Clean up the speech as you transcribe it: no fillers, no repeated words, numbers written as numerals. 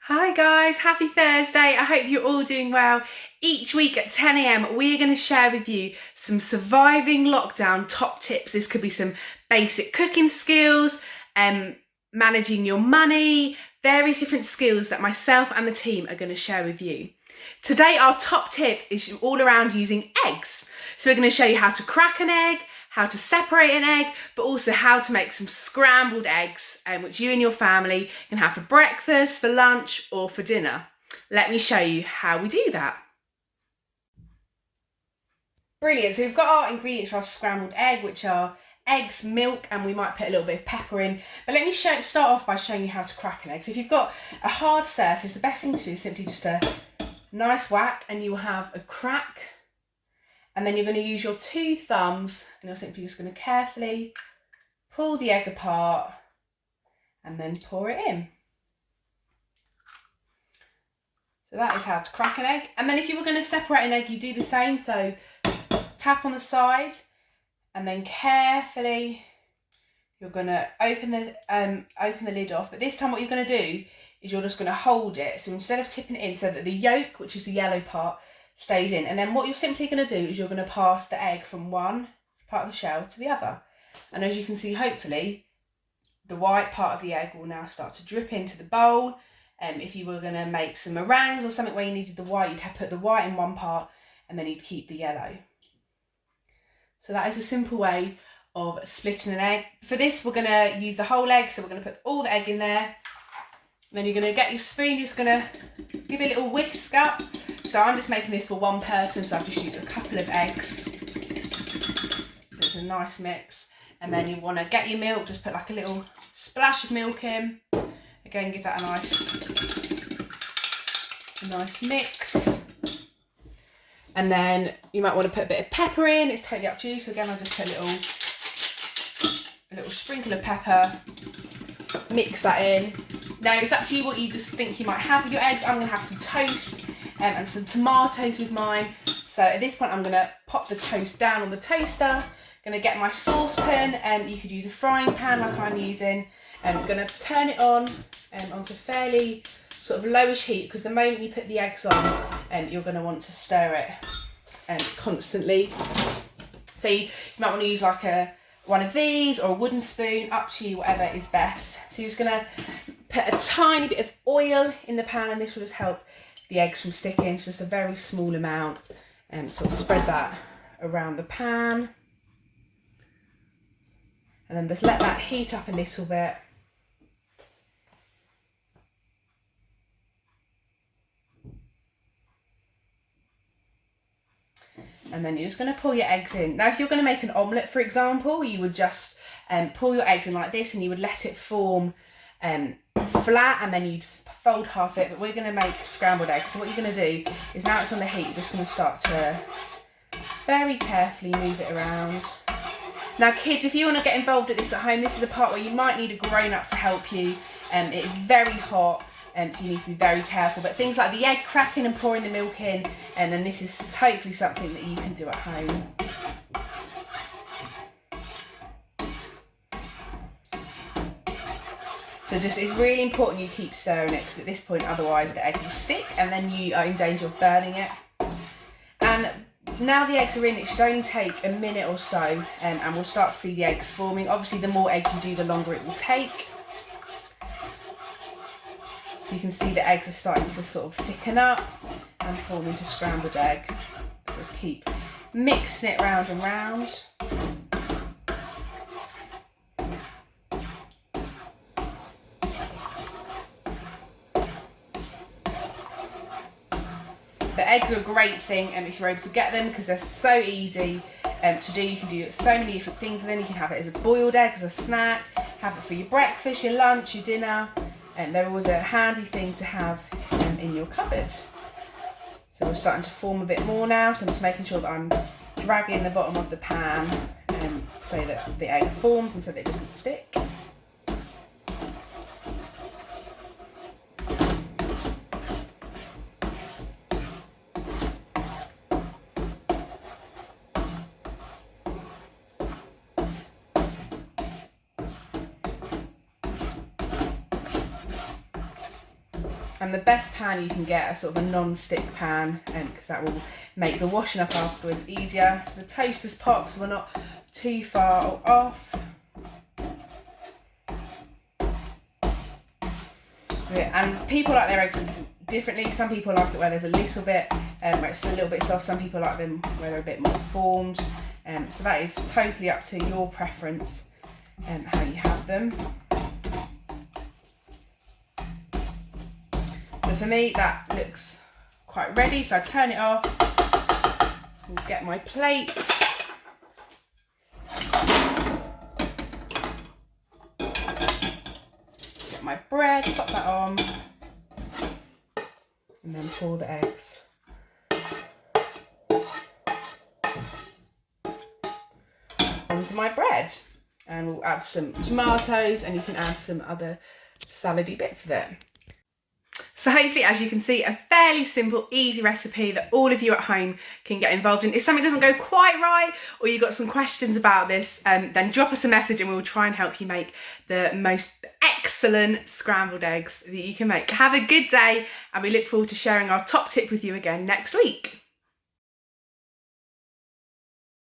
Hi guys, happy Thursday. I hope you're all doing well. Each week at 10 a.m. we're going to share with you some surviving lockdown top tips. This could be some basic cooking skills, managing your money, various different skills that myself and the team are going to share with you. Today our top tip is all around using eggs. So we're going to show you how to crack an egg, how to separate an egg, but also how to make some scrambled eggs, which you and your family can have for breakfast, for lunch, or for dinner. Let me show you how we do that. Brilliant, so we've got our ingredients for our scrambled egg, which are eggs, milk, and we might put a little bit of pepper in. But let me start off by showing you how to crack an egg. So if you've got a hard surface, the best thing to do is simply just a nice whack, and you will have a crack. And then you're going to use your two thumbs and you're simply just going to carefully pull the egg apart and then pour it in. So that is how to crack an egg. And then if you were going to separate an egg, you do the same. So tap on the side and then carefully you're going to open the lid off. But this time what you're going to do is you're just going to hold it. So instead of tipping it in, so that the yolk, which is the yellow part, stays in, and then what you're simply going to do is you're going to pass the egg from one part of the shell to the other, and as you can see, hopefully the white part of the egg will now start to drip into the bowl. If you were going to make some meringues or something where you needed the white, you'd have put the white in one part and then you'd keep the yellow. So that is a simple way of splitting an egg. For this we're going to use the whole egg, so we're going to put all the egg in there, and then you're going to get your spoon, you're just going to give it a little whisk up. So I'm just making this for one person, so I've just used a couple of eggs. It's a nice mix. And then you want to get your milk, just put like a little splash of milk in. Again, give that a nice mix. And then you might want to put a bit of pepper in, it's totally up to you. So again, I'll just put a little sprinkle of pepper, mix that in. Now it's up to you what you just think you might have with your eggs. I'm going to have some toast and some tomatoes with mine. So at this point I'm going to pop the toast down on the toaster. Going to get my saucepan, and you could use a frying pan like I'm using. I'm going to turn it on onto fairly sort of lowish heat, because the moment you put the eggs on, you're going to want to stir it constantly. So you might want to use like one of these or a wooden spoon, up to you, whatever is best. So you're just going to put a tiny bit of oil in the pan, and this will just help the eggs from sticking. It's just a very small amount, and sort of spread that around the pan, and then just let that heat up a little bit. And then you're just going to pour your eggs in. Now if you're going to make an omelette, for example, you would just pour your eggs in like this, and you would let it form flat, and then you'd fold half it. But we're going to make scrambled eggs, so what you're going to do is, now it's on the heat, you're just going to start to very carefully move it around. Now kids, if you want to get involved at this at home, this is a part where you might need a grown-up to help you. It is very hot, so you need to be very careful. But things like the egg cracking and pouring the milk in, and then this is hopefully something that you can do at home. So it's really important you keep stirring it, because at this point otherwise the egg will stick and then you are in danger of burning it. And now the eggs are in, it should only take a minute or so, and we'll start to see the eggs forming. Obviously the more eggs you do, the longer it will take. You can see the eggs are starting to sort of thicken up and form into scrambled egg. Just keep mixing it round and round. The eggs are a great thing if you're able to get them, because they're so easy to do. You can do so many different things, and then you can have it as a boiled egg, as a snack, have it for your breakfast, your lunch, your dinner, and they're always a handy thing to have in your cupboard. So we're starting to form a bit more now, so I'm just making sure that I'm dragging the bottom of the pan so that the egg forms and so that it doesn't stick. And the best pan you can get, a sort of a non-stick pan, because that will make the washing up afterwards easier. So the toaster's popped, so we're not too far off. And people like their eggs differently. Some people like it where there's a little bit, where it's a little bit soft. Some people like them where they're a bit more formed. So that is totally up to your preference and how you have them. So for me, that looks quite ready. So I turn it off. I'll get my plate. Get my bread, pop that on. And then pour the eggs. Onto my bread. And we'll add some tomatoes, and you can add some other salady bits of it. So hopefully, as you can see, a fairly simple, easy recipe that all of you at home can get involved in. If something doesn't go quite right, or you've got some questions about this, then drop us a message and we'll try and help you make the most excellent scrambled eggs that you can make. Have a good day, and we look forward to sharing our top tip with you again next week.